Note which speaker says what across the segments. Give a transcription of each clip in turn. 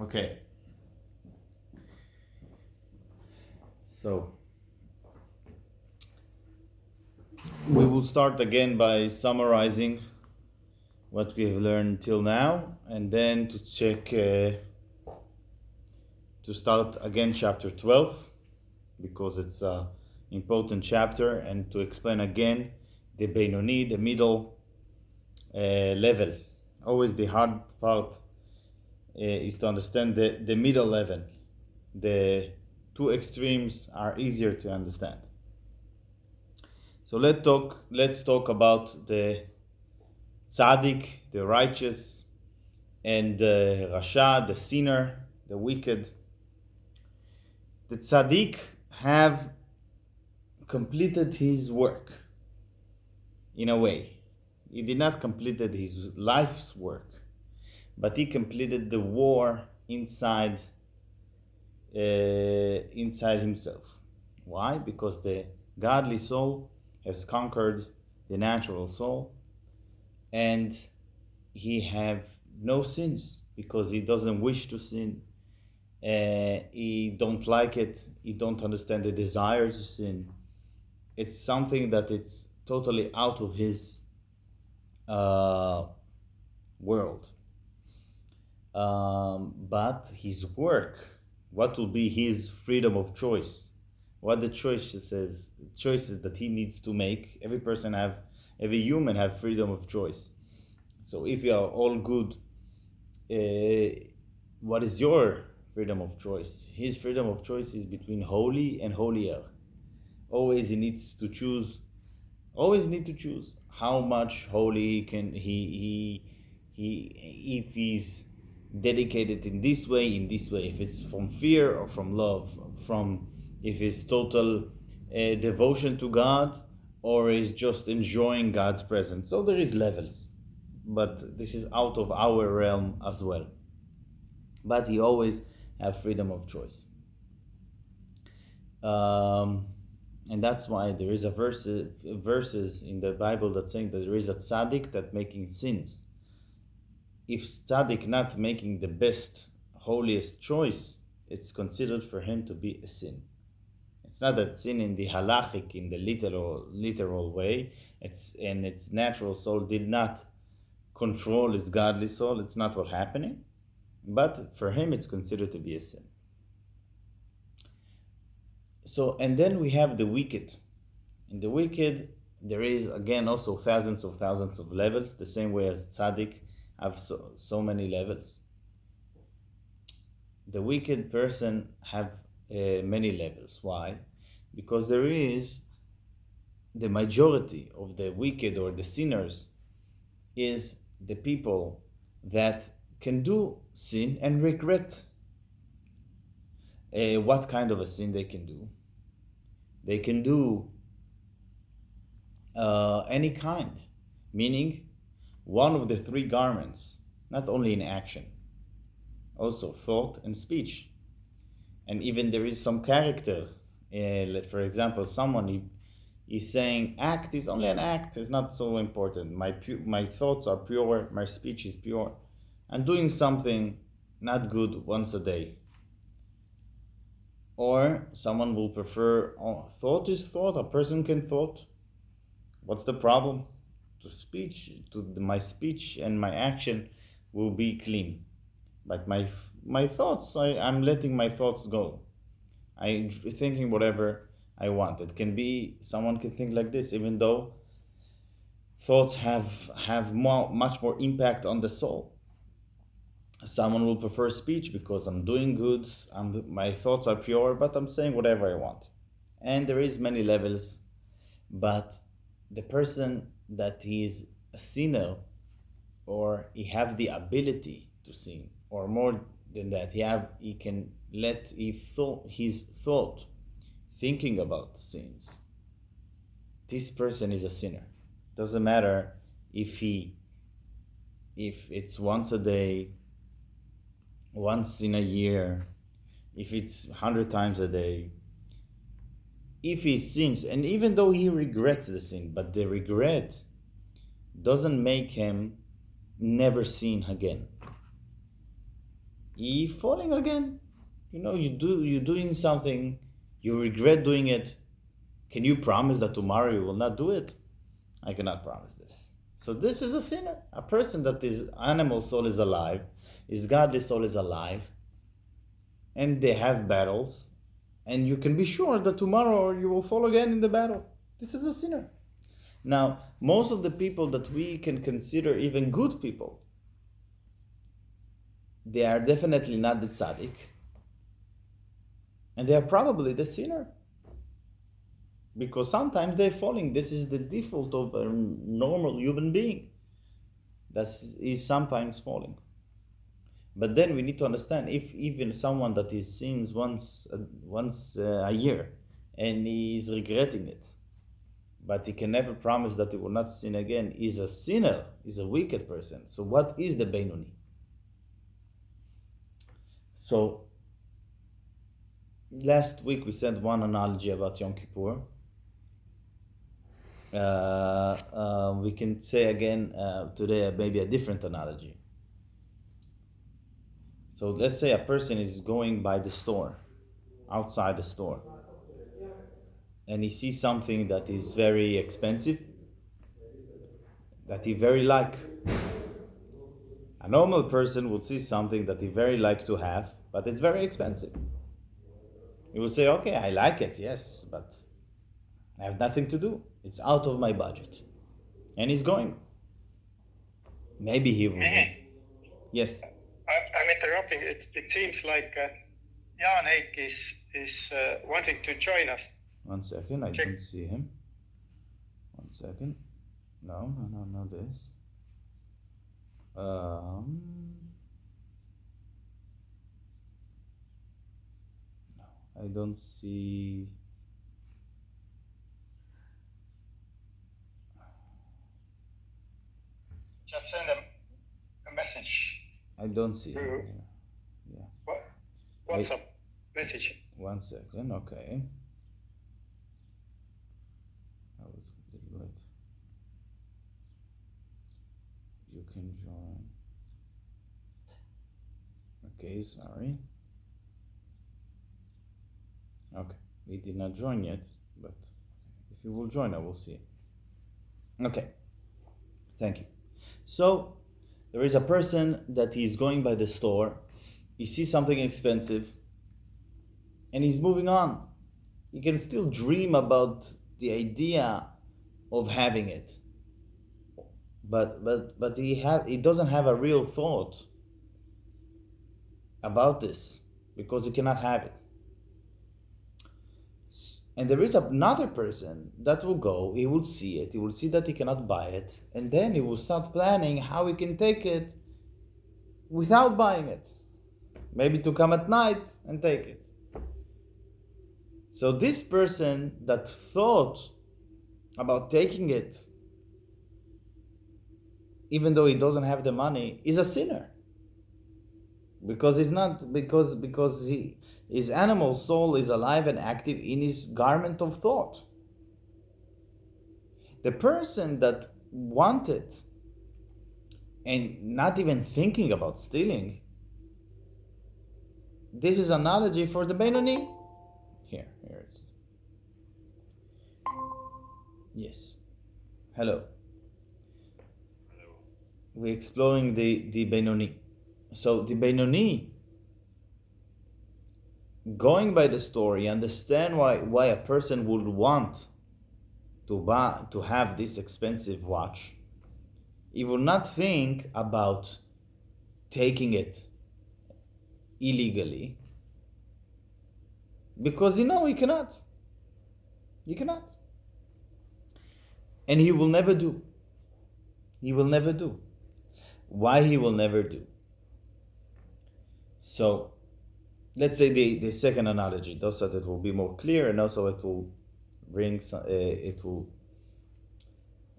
Speaker 1: Okay. So we will start again by summarizing what we have learned till now, and then to start again chapter 12, because it's an important chapter, and to explain again the Beinuni, the middle level. Always the hard part is to understand the middle level. The two extremes are easier to understand. So let's talk about the Tzadik, the righteous, and the Rasha, the sinner, the wicked. The Tzadik have completed his work in a way. He did not completed his life's work, but he completed the war inside himself. Why? Because the godly soul has conquered the natural soul, and he have no sins because he doesn't wish to sin. He don't like it. He don't understand the desire to sin. It's something that it's totally out of his world. But his work, what will be his freedom of choice? What the choices that he needs to make. Every human have freedom of choice. So if you are all good, what is your freedom of choice? His freedom of choice is between holy and holier. Always he needs to choose. Always need to choose how much holy can he if he's dedicated in this way, if it's from fear or from love, from if it's total devotion to God, or is just enjoying God's presence. So there is levels, but this is out of our realm as well. But he always have freedom of choice. And that's why there is verses in the Bible that saying that there is a tzaddik that making sins. If tzaddik not making the best, holiest choice, it's considered for him to be a sin. It's not that sin in the halachic, in the literal way. Its natural soul did not control his godly soul. It's not what's happening. But for him, it's considered to be a sin. So, and then we have the wicked. In the wicked, there is again also thousands of levels, the same way as tzaddik have so many levels. The wicked person have many levels. Why? Because there is the majority of the wicked or the sinners is the people that can do sin and regret. What kind of a sin they can do? They can do any kind, meaning one of the three garments, not only in action, also thought and speech. And even there is some character. For example, someone is saying act is only an act, is not so important. My thoughts are pure, my speech is pure. I'm doing something not good once a day. Or someone will prefer, thought is thought, a person can thought. What's the problem? My speech and my action will be clean. But my thoughts, I'm letting my thoughts go. I'm thinking whatever I want. It can be, someone can think like this, even though thoughts have much more impact on the soul. Someone will prefer speech because I'm doing good, my thoughts are pure, but I'm saying whatever I want. And there is many levels, but the person that he is a sinner, or he have the ability to sin, or more than that, he can let his thought thinking about sins. This person is a sinner. Doesn't matter if it's once a day, once in a year, if it's 100 times a day, if he sins, and even though he regrets the sin, but the regret doesn't make him never sin again. he falling again. You're doing something, you regret doing it. Can you promise that tomorrow you will not do it? I cannot promise this. So this is a sinner, a person that is animal soul is alive, his godly soul is alive, and they have battles, and you can be sure that tomorrow you will fall again in the battle. This is a sinner. Now, most of the people that we can consider even good people, they are definitely not the tzaddik, and they are probably the sinner. Because sometimes they're falling. This is the default of a normal human being. That is sometimes falling. But then we need to understand, if even someone that is sins once a year and he is regretting it, but he can never promise that he will not sin again, is a sinner, is a wicked person. So what is the Beinuni? So last week we said one analogy about Yom Kippur. We can say again today maybe a different analogy. So let's say a person is going by the store, outside the store, and he sees something that is very expensive, that he very like. A normal person would see something that he very like to have, but it's very expensive. He will say, okay, I like it, yes, but I have nothing to do. It's out of my budget. And he's going. Maybe he will. Yes.
Speaker 2: I'm interrupting. It seems like Janek is wanting to join us.
Speaker 1: 1 second, I don't see him. 1 second. No, this. No, I don't see.
Speaker 2: Just send him a message.
Speaker 1: I don't see him. Yeah.
Speaker 2: What's up? Message.
Speaker 1: 1 second, okay. I was a little late. You can join. Okay, sorry. Okay, he did not join yet, but if you will join, I will see. Okay, thank you. So, there is a person that is going by the store, he sees something expensive, and he's moving on. He can still dream about the idea of having it, but he doesn't have a real thought about this because he cannot have it. And there is another person that will go, he will see it, he will see that he cannot buy it, and then he will start planning how he can take it without buying it. Maybe to come at night and take it. So this person that thought about taking it, even though he doesn't have the money, is a sinner. Because his animal soul is alive and active in his garment of thought. The person that wanted and not even thinking about stealing, this is analogy for the Beinuni. Here it's. Yes. Hello. We're exploring the Beinuni. So the Beinuni, going by the story, understand why a person would want to have this expensive watch. He will not think about taking it illegally, because he cannot. He cannot. And he will never do. He will never do. Why he will never do? So, let's say the second analogy, so that it will be more clear, and also it will bring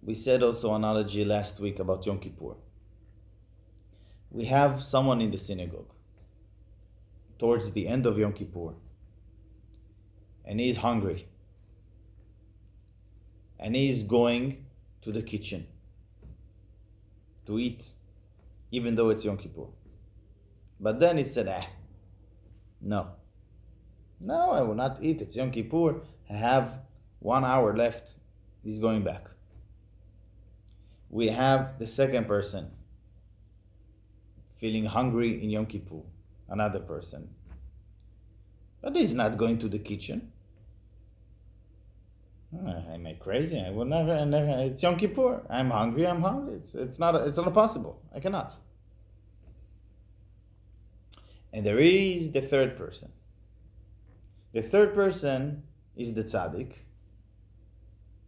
Speaker 1: we said also analogy last week about Yom Kippur. We have someone in the synagogue towards the end of Yom Kippur, and he's hungry, and he's going to the kitchen to eat, even though it's Yom Kippur. But then he said, no, I will not eat. It's Yom Kippur. I have 1 hour left. He's going back. We have the second person feeling hungry in Yom Kippur, another person. But he's not going to the kitchen. Am I crazy? I will never. It's Yom Kippur. I'm hungry. It's not possible. I cannot. And there is the third person. The third person is the Tzadik,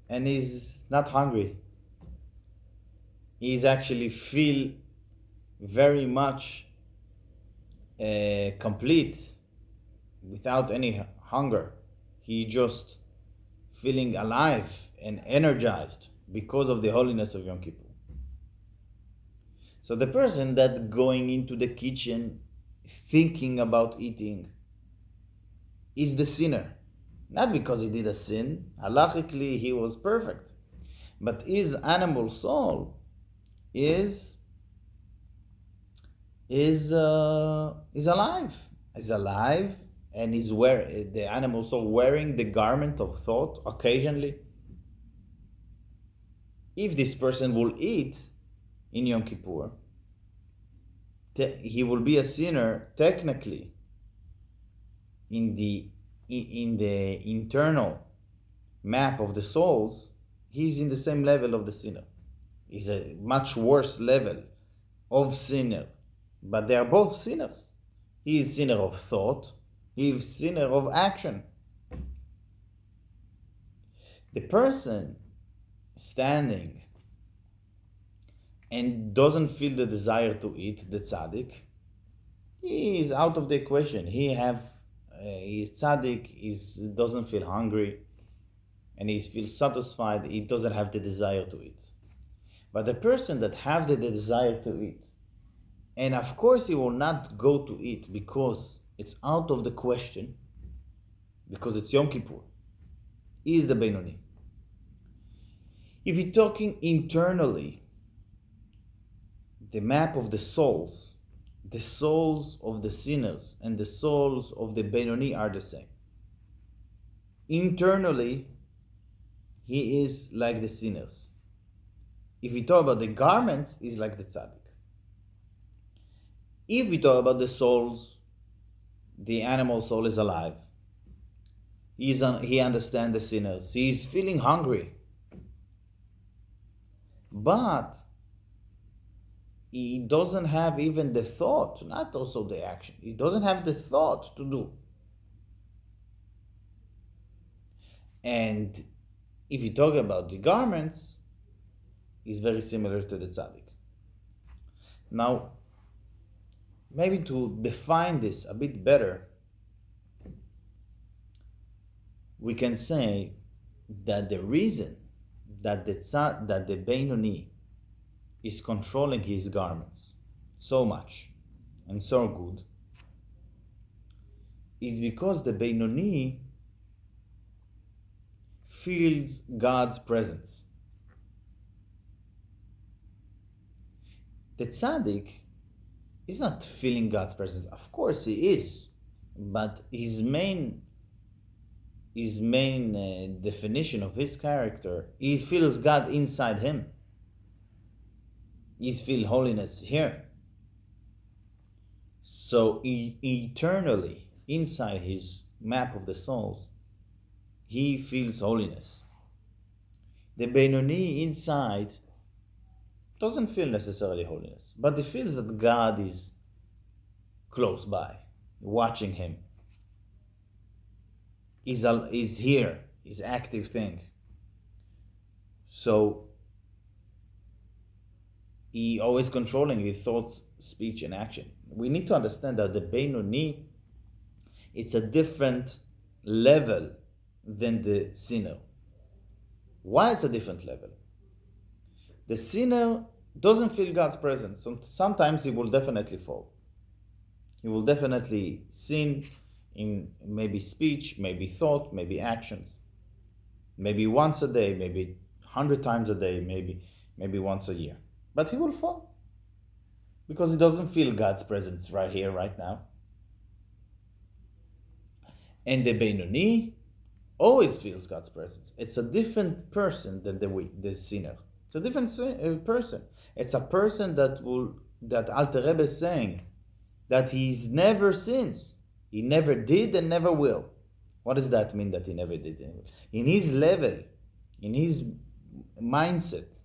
Speaker 1: and he's not hungry. He's actually feel very much complete without any hunger. He just feeling alive and energized because of the holiness of Yom Kippur. So the person that going into the kitchen thinking about eating is the sinner. Not because he did a sin, halachically he was perfect, but his animal soul is alive. Is alive, and is the animal soul wearing the garment of thought occasionally. If this person will eat in Yom Kippur, he will be a sinner technically in the internal map of the souls. He's in the same level of the sinner. He's a much worse level of sinner, but they are both sinners. He is sinner of thought, he is sinner of action. The person standing and doesn't feel the desire to eat, the tzaddik, he is out of the equation. He is tzaddik, doesn't feel hungry, and he feels satisfied. He doesn't have the desire to eat. But the person that has the desire to eat, and of course he will not go to eat because it's out of the question, because it's Yom Kippur, he is the Beinuni. If you're talking internally, the map of the souls of the sinners and the souls of the Beinuni are the same. Internally, he is like the sinners. If we talk about the garments, he's like the tzaddik. If we talk about the souls, the animal soul is alive. He understands the sinners. He's feeling hungry. But he doesn't have even the thought, not also the action. He doesn't have the thought to do. And if you talk about the garments, it's very similar to the tzaddik. Now, maybe to define this a bit better, we can say that the reason that the Beinuni is controlling his garments so much and so good is because the Beinuni feels God's presence. The tzaddik is not feeling God's presence. Of course he is, but his main definition of his character, he feels God inside him. He feels holiness here. So eternally, inside his map of the souls, he feels holiness. The Beinoni inside doesn't feel necessarily holiness, but he feels that God is close by, watching him. Is here, is active thing. So he always controlling his thoughts, speech, and action. We need to understand that the Beinoni, it's a different level than the sinner. Why it's a different level? The sinner doesn't feel God's presence. So sometimes he will definitely fall. He will definitely sin in maybe speech, maybe thought, maybe actions. Maybe once a day, maybe 100 times a day, maybe once a year. But he will fall. because he doesn't feel God's presence right here, right now. And the Beinuni always feels God's presence. It's a different person than the sinner. It's a different person. It's a person that Alter Rebbe is saying that he's never sins. He never did and never will. What does that mean, that he never did and never will? In his level, in his mindset,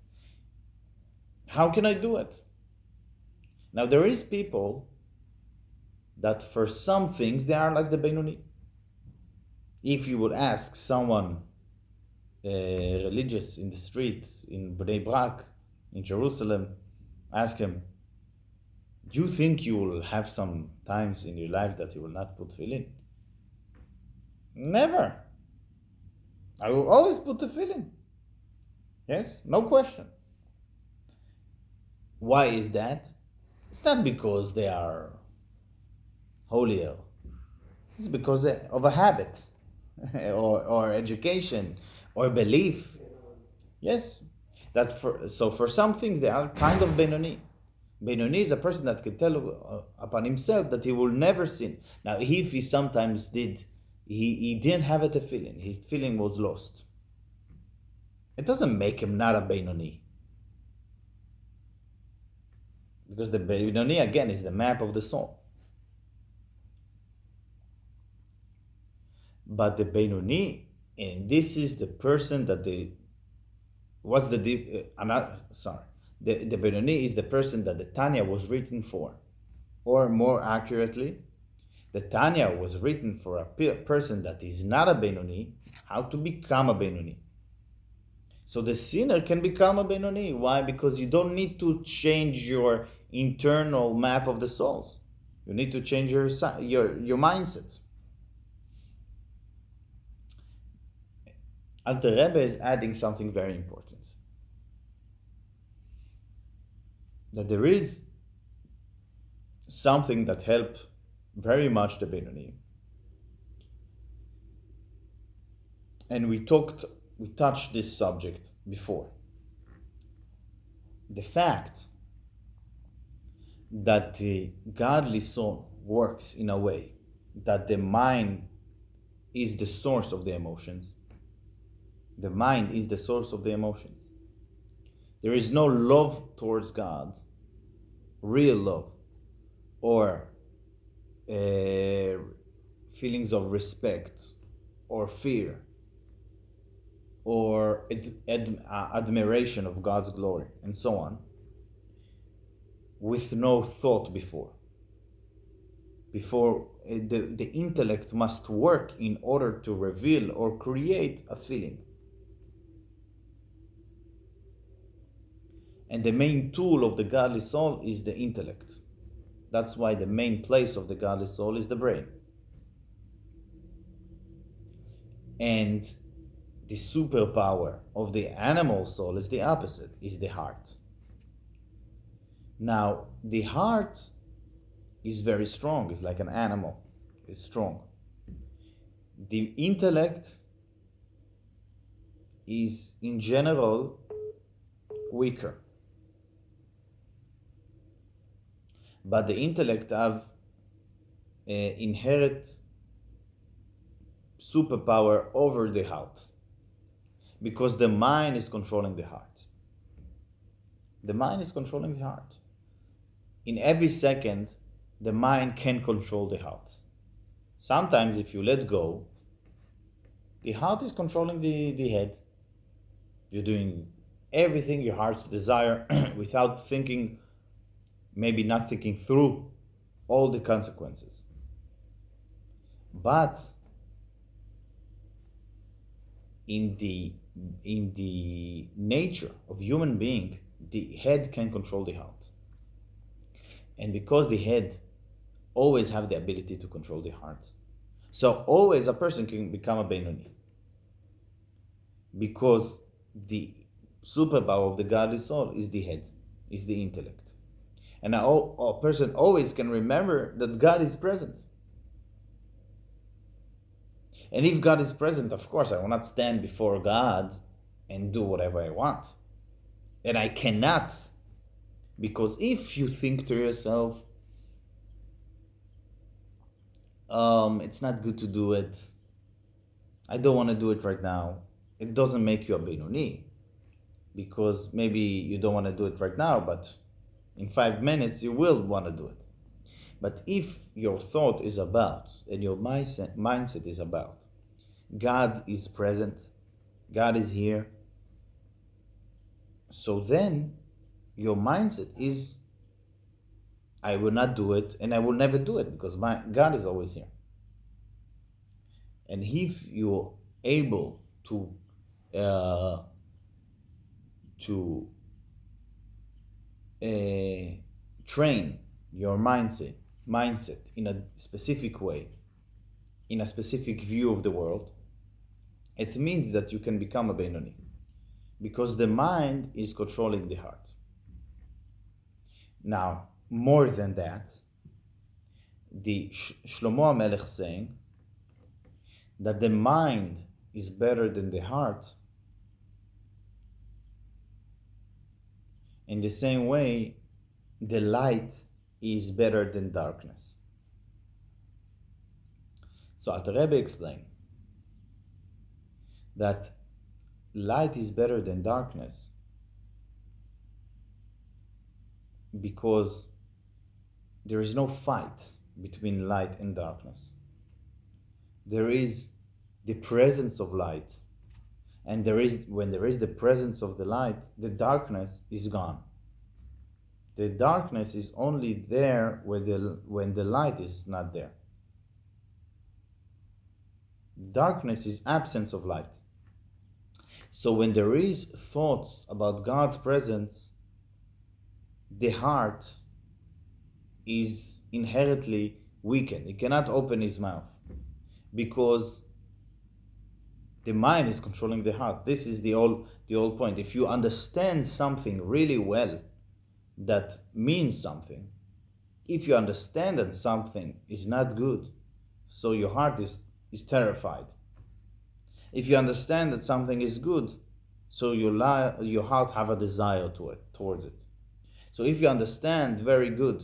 Speaker 1: how can I do it? Now there is people that for some things they are like the Beinuni. If you would ask someone religious in the street in Bnei Brak, in Jerusalem, ask him, do you think you will have some times in your life that you will not put tefillin? Never. I will always put tefillin. Yes, no question. Why is that? It's not because they are holier. It's because of a habit or education or belief. Yes, so for some things they are kind of Beinuni. Beinuni is a person that can tell upon himself that he will never sin. Now, if he sometimes did, he didn't have a tefillin. His tefillin was lost. It doesn't make him not a Beinuni. Because the Beinuni, again, is the map of the soul. But the Beinuni, and this is the person that the Beinuni is the person that the Tanya was written for. Or more accurately, the Tanya was written for a person that is not a Beinuni, how to become a Beinuni. So the sinner can become a Beinuni. Why? Because you don't need to change your internal map of the souls. You need to change your mindset. Alter Rebbe is adding something very important. That there is something that helped very much the Beinuni. And we touched this subject before. The fact that the godly soul works in a way that the mind is the source of the emotions. The mind is the source of the emotions. There is no love towards God, real love, or feelings of respect, or fear, or admiration of God's glory, and so on, with no thought before. The intellect must work in order to reveal or create a feeling. And the main tool of the godly soul is the intellect. That's why the main place of the godly soul is the brain. And the superpower of the animal soul is the opposite, is the heart. Now, the heart is very strong, it's like an animal, it's strong. The intellect is, in general, weaker. But the intellect have inherent superpower over the heart, because the mind is controlling the heart. The mind is controlling the heart. In every second, the mind can control the heart. Sometimes if you let go, the heart is controlling the head. You're doing everything your heart's desire without thinking, maybe not thinking through all the consequences. But in the nature of human being, the head can control the heart. And because the head always have the ability to control the heart, so always a person can become a Beinuni. Because the superpower of the godly soul is the head, is the intellect. And a person always can remember that God is present. And if God is present, of course, I will not stand before God and do whatever I want. And I cannot Because if you think to yourself, it's not good to do it, I don't want to do it right now, it doesn't make you a Beinuni. Because maybe you don't want to do it right now, but in 5 minutes you will want to do it. But if your thought is about, and your mindset is about, God is present, God is here, so then your mindset is, I will not do it, and I will never do it, because God is always here. And if you're able to uh, to train your mindset in a specific way, in a specific view of the world, it means that you can become a Beinoni, because the mind is controlling the heart. Now, more than that, the Shlomo HaMelech saying that the mind is better than the heart. In the same way, the light is better than darkness. So Alter Rebbe explained that light is better than darkness because there is no fight between light and darkness. There is the presence of light, and when there is the presence of the light, the darkness is gone. The darkness is only there when the light is not there. Darkness is absence of light. So when there is thoughts about God's presence, the heart is inherently weakened. He cannot open his mouth because the mind is controlling the heart. This is the whole point. If you understand something really well that means something, if you understand that something is not good, so your heart is terrified. If you understand that something is good, so your heart have a desire towards it. So if you understand very good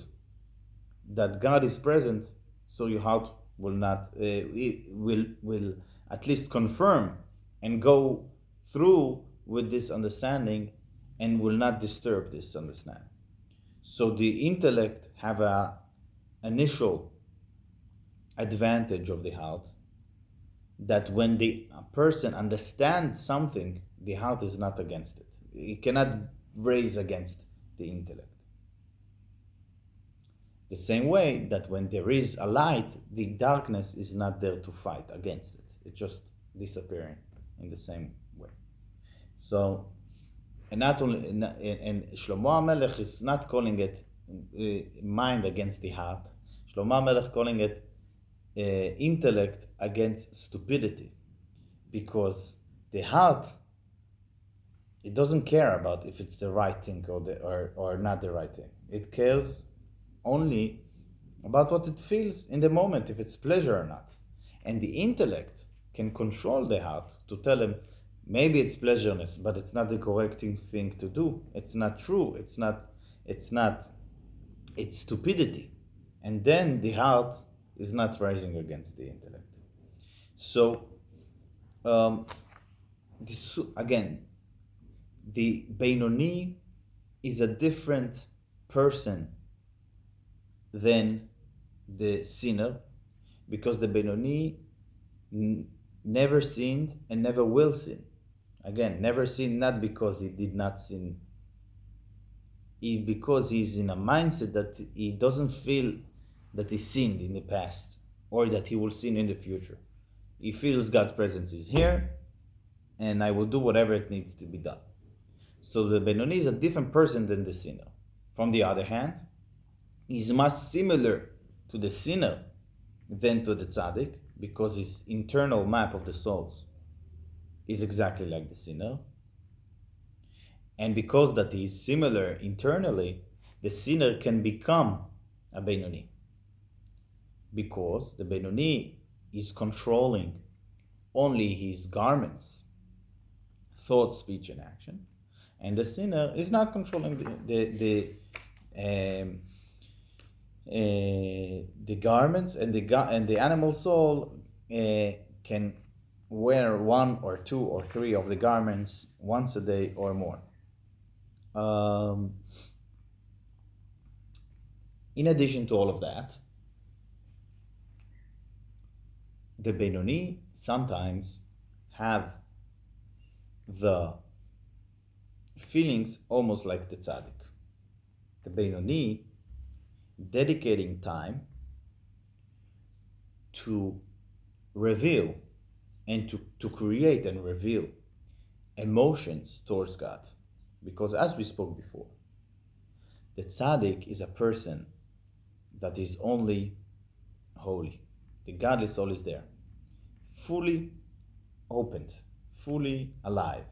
Speaker 1: that God is present, so your heart will not will at least confirm and go through with this understanding and will not disturb this understanding. So the intellect have a initial advantage of the heart, that when a person understands something, the heart is not against it. It cannot raise against the intellect. The same way that when there is a light, the darkness is not there to fight against it. It's just disappearing in the same way. So, and not only, and Shlomo HaMelech is not calling it mind against the heart. Shlomo HaMelech calling it intellect against stupidity, because the heart, it doesn't care about if it's the right thing or not the right thing. It cares only about what it feels in the moment, if it's pleasure or not. And the intellect can control the heart to tell him, maybe it's pleasureness, but it's not the correct thing to do. It's not true. It's stupidity. And then the heart is not rising against the intellect. So, again, the Beinoni is a different person than the sinner, because the Beinoni never sinned and never will sin. Again, never sinned, not because he did not sin, because he's in a mindset that he doesn't feel that he sinned in the past or that he will sin in the future. He feels God's presence is here and I will do whatever it needs to be done. So the Beinoni is a different person than the sinner. From the other hand, he's much similar to the sinner than to the Tzadik, because his internal map of the souls is exactly like the sinner. And because that he is similar internally, the sinner can become a Beinoni, because the Beinoni is controlling only his garments, thought, speech, and action, and the sinner is not controlling the um, the garments, and the animal soul can wear one or two or three of the garments once a day or more. Um, in addition to all of that, the Beinuni sometimes have the feelings almost like the Tzadik. The Beinuni dedicating time to reveal and to create and reveal emotions towards God. Because as we spoke before, the Tzaddik is a person that is only holy. The godly soul is there, fully opened, fully alive.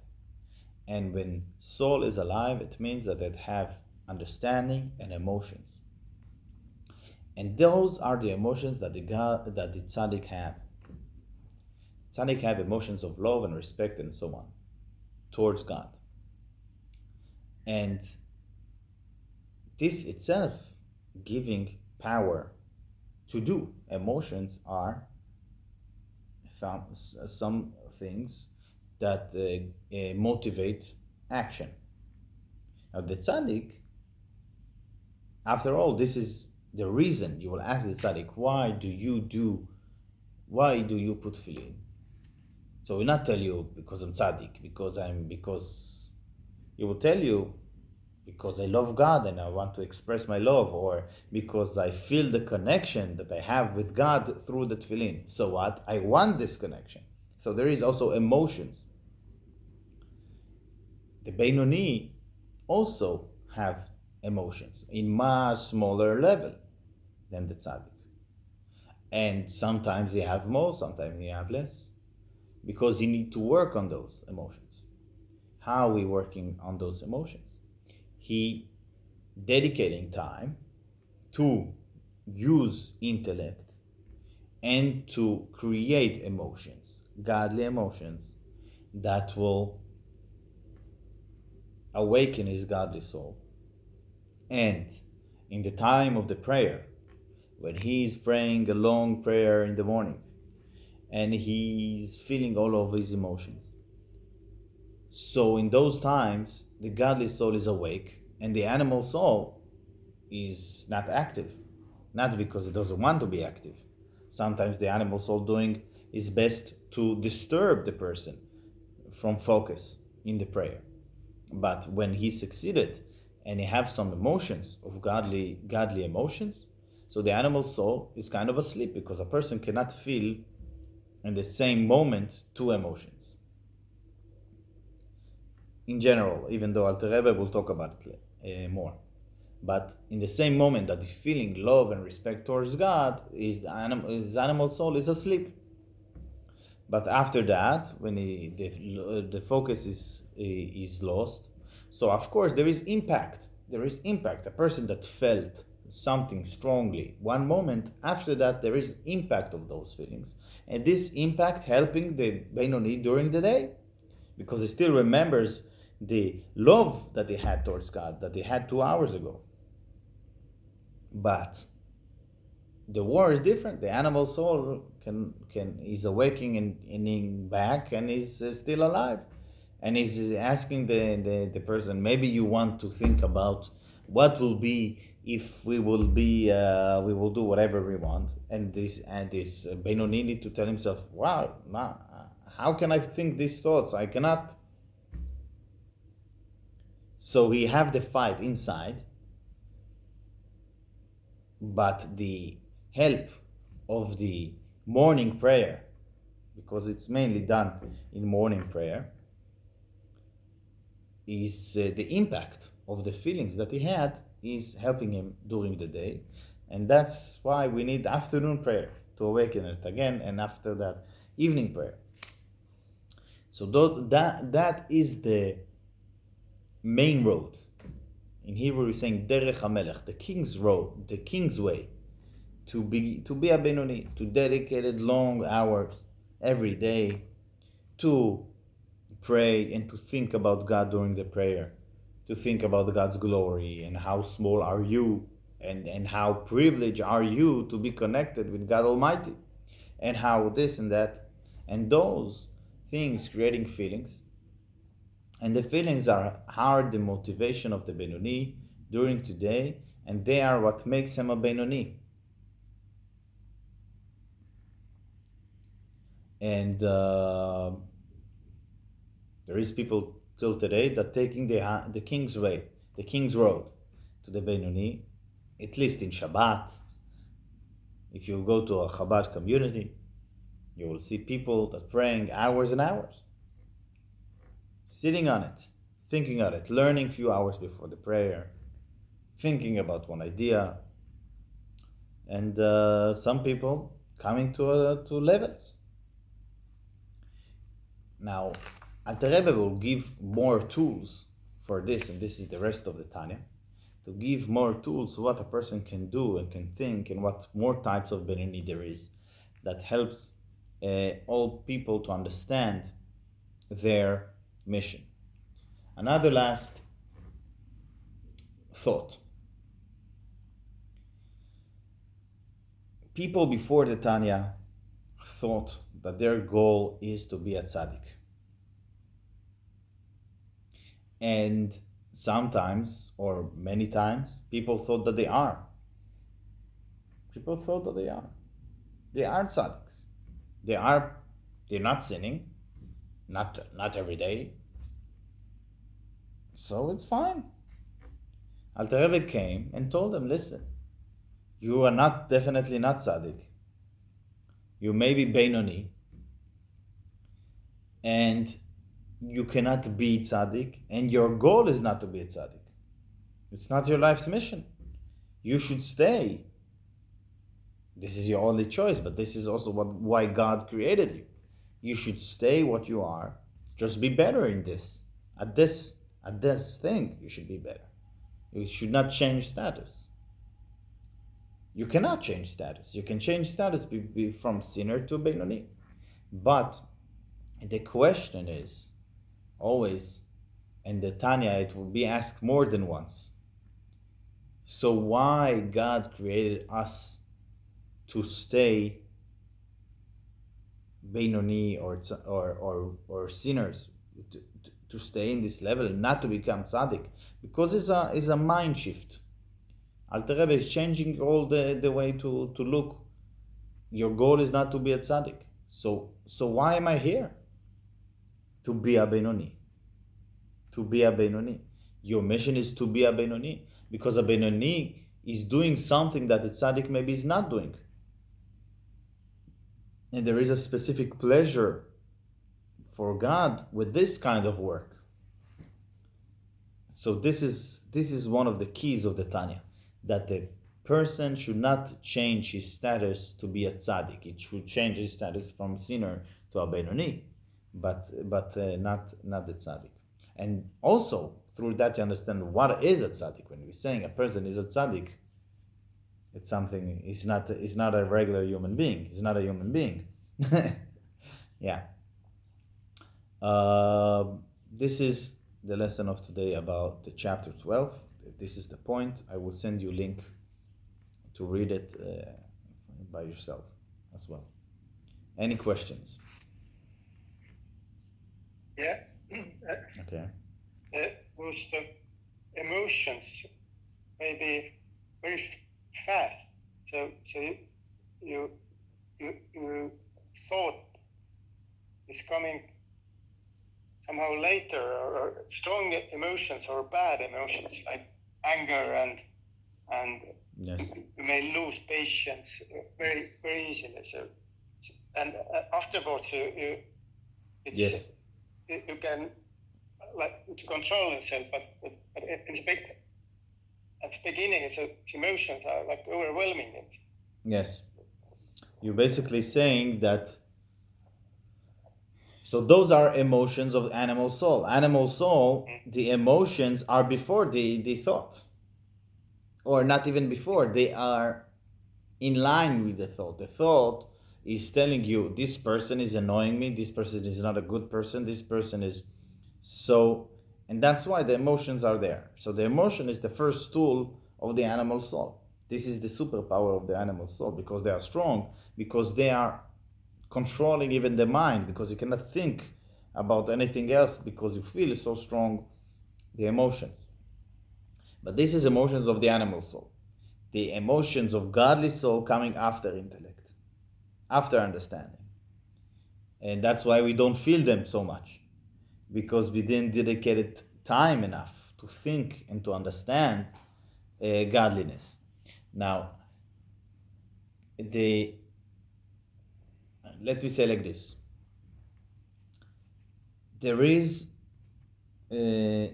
Speaker 1: And when soul is alive, it means that it have understanding and emotions. And those are the emotions that the tzaddik have. Tzaddik have emotions of love and respect and so on towards God. And this itself giving power to do. Emotions are some things that motivate action. Now the tzaddik, after all, this is the reason you will ask the tzaddik, why do you put tefillin? So will not tell you because I'm tzaddik, because he will tell you because I love God and I want to express my love, or because I feel the connection that I have with God through the tefillin. So what? I want this connection. So there is also emotions. The Beinuni also have emotions in much smaller level than the tzaddik. And sometimes they have more, sometimes they have less, because you need to work on those emotions. How are we working on those emotions? He dedicating time to use intellect and to create emotions, godly emotions, that will awaken his godly soul. And in the time of the prayer, when he's praying a long prayer in the morning and he's feeling all of his emotions, so in those times the godly soul is awake and the animal soul is not active, not because it doesn't want to be active. Sometimes the animal soul doing its best to disturb the person from focus in the prayer. But when he succeeded and he have some emotions of godly emotions, so the animal soul is kind of asleep, because a person cannot feel in the same moment two emotions. In general, even though Alter Rebbe will talk about it more. But in the same moment that he's feeling love and respect towards God, his animal soul is asleep. But after that, when the focus is lost, so of course there is impact. There is impact. A person that felt something strongly one moment, after that there is impact of those feelings, and this impact helping the Beinoni during the day, because he still remembers the love that he had towards God that he had 2 hours ago. But the war is different. The animal soul is awaking and back, and is still alive, and is asking the person, maybe you want to think about what will be if we will do whatever we want. And this Beinoni need to tell himself, wow, how can I think these thoughts? I cannot. So he have the fight inside, but the help of the morning prayer, because it's mainly done in morning prayer, is the impact of the feelings that he had is helping him during the day. And that's why we need afternoon prayer to awaken it again, and after that evening prayer. So that is the main road. In Hebrew we're saying derech hamelech, the king's road, the king's way, to be a Beinoni, to dedicate long hours every day to pray and to think about God during the prayer, to think about God's glory and how small are you, and how privileged are you to be connected with God Almighty, and how this and that, and those things creating feelings. And the feelings are the motivation of the Beinuni during today, and they are what makes him a Beinuni. And there is people till today that taking the king's way, the king's road to the Beinuni, at least in Shabbat. If you go to a Chabad community, you will see people that praying hours and hours, sitting on it, thinking on it, learning a few hours before the prayer, thinking about one idea, and some people coming to levels. Now, Alter Rebbe will give more tools for this, and this is the rest of the Tanya, to give more tools what a person can do and can think, and what more types of Beinuni there is that helps all people to understand their mission. Another last thought. People before the Tanya thought that their goal is to be a tzaddik. And sometimes, or many times, people thought that they are. People thought that they are. They are tzaddiks. They're not sinning, not every day. So it's fine. Alter Rebbe came and told them, listen, you are definitely not tzaddik. You may be Beinuni, and you cannot be tzaddik, and your goal is not to be a tzaddik. It's not your life's mission. You should stay. This is your only choice, but this is also why God created you. You should stay what you are. Just be better in this. At this thing, you should be better. You should not change status. You cannot change status. You can change status be from sinner to Beinuni. But the question is always, and the Tanya, it will be asked more than once. So why God created us to stay Beinuni or sinners, to stay in this level and not to become tzaddik? Because it's a mind shift. Alter Rebbe is changing all the way to look. Your goal is not to be a tzaddik. So why am I here? To be a Beinuni. To be a Beinuni. Your mission is to be a Beinuni, because a Beinuni is doing something that the tzaddik maybe is not doing. And there is a specific pleasure for God with this kind of work. So this is one of the keys of the Tanya, that the person should not change his status to be a tzaddik. It should change his status from sinner to a Beinuni, but not the tzaddik. And also through that you understand what is a tzaddik. When we're saying a person is a tzaddik, it's something. He's not a regular human being. He's not a human being. Yeah. This is the lesson of today about the chapter 12. This is the point. I will send you a link to read it by yourself as well. Any questions?
Speaker 2: Yeah.
Speaker 1: Okay.
Speaker 2: Those emotions may be very fast. So you thought is coming somehow later, or strong emotions or bad emotions like anger and
Speaker 1: Yes.
Speaker 2: you may lose patience very very easily. So and afterwards
Speaker 1: Yes.
Speaker 2: you can like to control yourself, but at the beginning, it's emotions are like overwhelming it.
Speaker 1: Yes. You're basically saying that. So those are emotions of animal soul. Animal soul, the emotions are before the thought, or not even before. They are in line with the thought. The thought is telling you, this person is annoying me. This person is not a good person. This person is so, And that's why the emotions are there. So the emotion is the first tool of the animal soul. This is the superpower of the animal soul, because they are strong, because they are controlling even the mind, because you cannot think about anything else because you feel so strong the emotions. But this is emotions of the animal soul. The emotions of godly soul coming after intellect, after understanding. And that's why we don't feel them so much, because we didn't dedicate time enough to think and to understand godliness. Now, let me say like this: there is a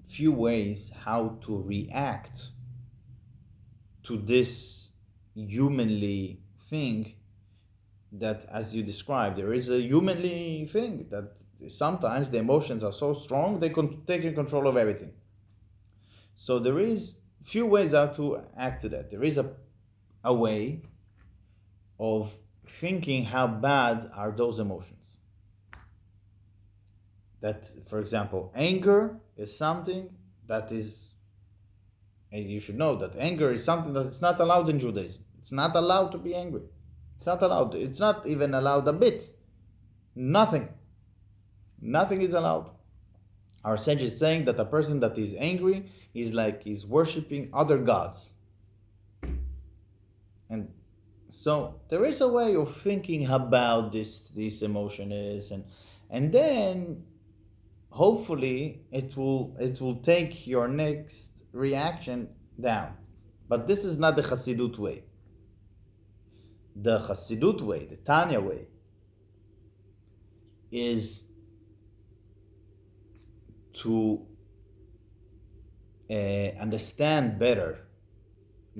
Speaker 1: few ways how to react to this humanly thing that, as you described, there is a humanly thing that sometimes the emotions are so strong they can take control of everything. So there is few ways how to act to that. There is a way of thinking how bad are those emotions. That, for example, anger is something that is, and you should know that anger is something that is not allowed in Judaism. It's not allowed to be angry. It's not allowed. It's not even allowed a bit. Nothing. Nothing is allowed. Our sage is saying that a person that is angry is like he's worshipping other gods. And so there is a way of thinking about this emotion is, and then hopefully it will take your next reaction down. But this is not the Chassidut way. The Chassidut way, the Tanya way, is to understand better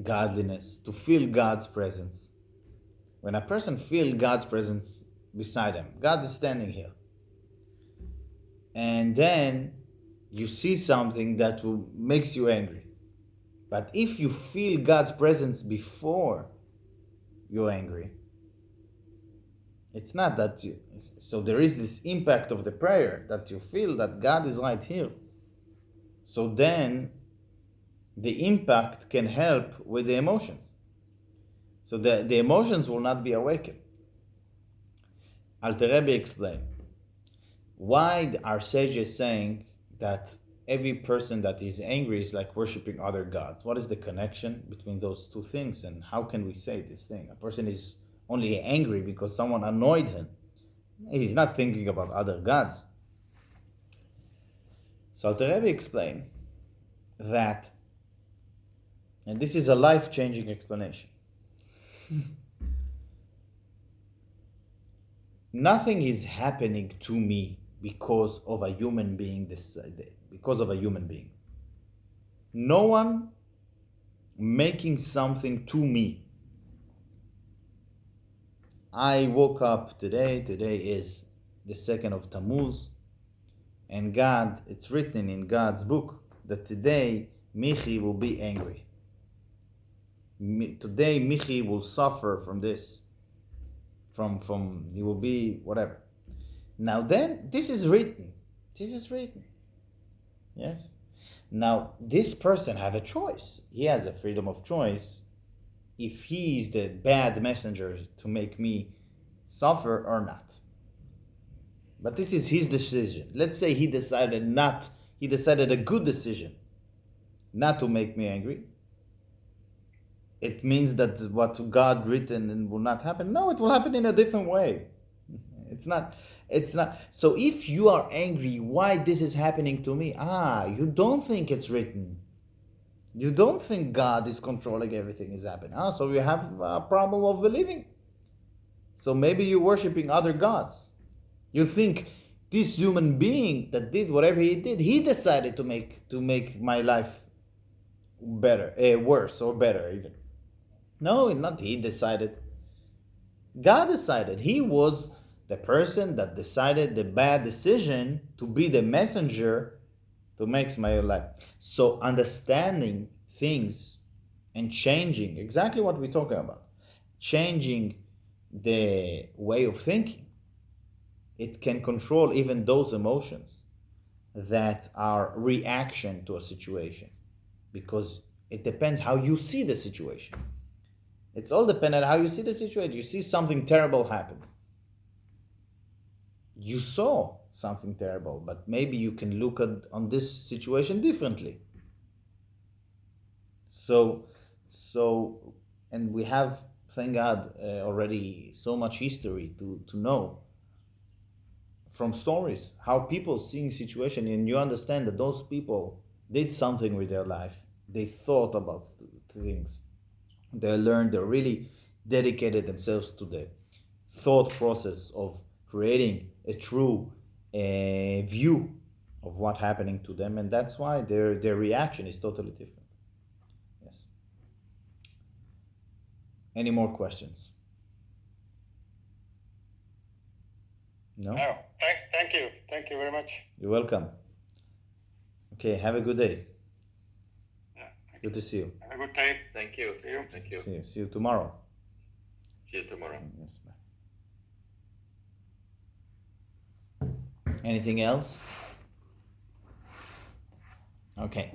Speaker 1: godliness, to feel God's presence. When a person feels God's presence beside him, God is standing here, and then you see something that will makes you angry. But if you feel God's presence before you're angry, it's not that you. So there is this impact of the prayer that you feel that God is right here. So then the impact can help with the emotions. So the emotions will not be awakened. Alter Rebbe explained why our sage is saying that every person that is angry is like worshiping other gods. What is the connection between those two things, and how can we say this thing? A person is only angry because someone annoyed him. He's not thinking about other gods. So Alter Rebbe explained that, and this is a life-changing explanation, nothing is happening to me because of a human being. Because of a human being. No one making something to me. I woke up today. Today is the 2nd of Tammuz. And God, it's written in God's book that today Michi will be angry. Today Michi will suffer from this. He will be whatever. Now then, this is written. This is written. Yes. Now, this person have a choice. He has a freedom of choice if he is the bad messenger to make me suffer or not. But this is his decision. Let's say he decided a good decision not to make me angry. It means that what God written and will not happen. No, it will happen in a different way. It's not. So if you are angry, why this is happening to me? You don't think it's written. You don't think God is controlling everything is happening. So you have a problem of believing. So maybe you're worshiping other gods. You think this human being that did whatever he did, he decided to make my life better, worse or better even. No, not he decided. God decided. He was the person that decided the bad decision to be the messenger to make my life. So understanding things and changing, exactly what we're talking about, changing the way of thinking it can control even those emotions that are reaction to a situation, because it depends how you see the situation. It's all dependent on how you see the situation. You see something terrible happen. You saw something terrible, but maybe you can look at on this situation differently. So and we have, thank God, already so much history to know from stories how people seeing situation, and you understand that those people did something with their life. They thought about things. They learned. They really dedicated themselves to the thought process of creating a true view of what happening to them, and that's why their reaction is totally different. Yes. Any more questions? No?
Speaker 2: No, thank you very much.
Speaker 1: You're welcome. Okay, have a good day.
Speaker 2: Yeah,
Speaker 1: Good to see you.
Speaker 2: have a good day.
Speaker 3: Thank you.
Speaker 2: See you.
Speaker 3: Thank you.
Speaker 1: See you tomorrow.
Speaker 3: See you tomorrow.
Speaker 1: Yes, bye. Anything else? Okay.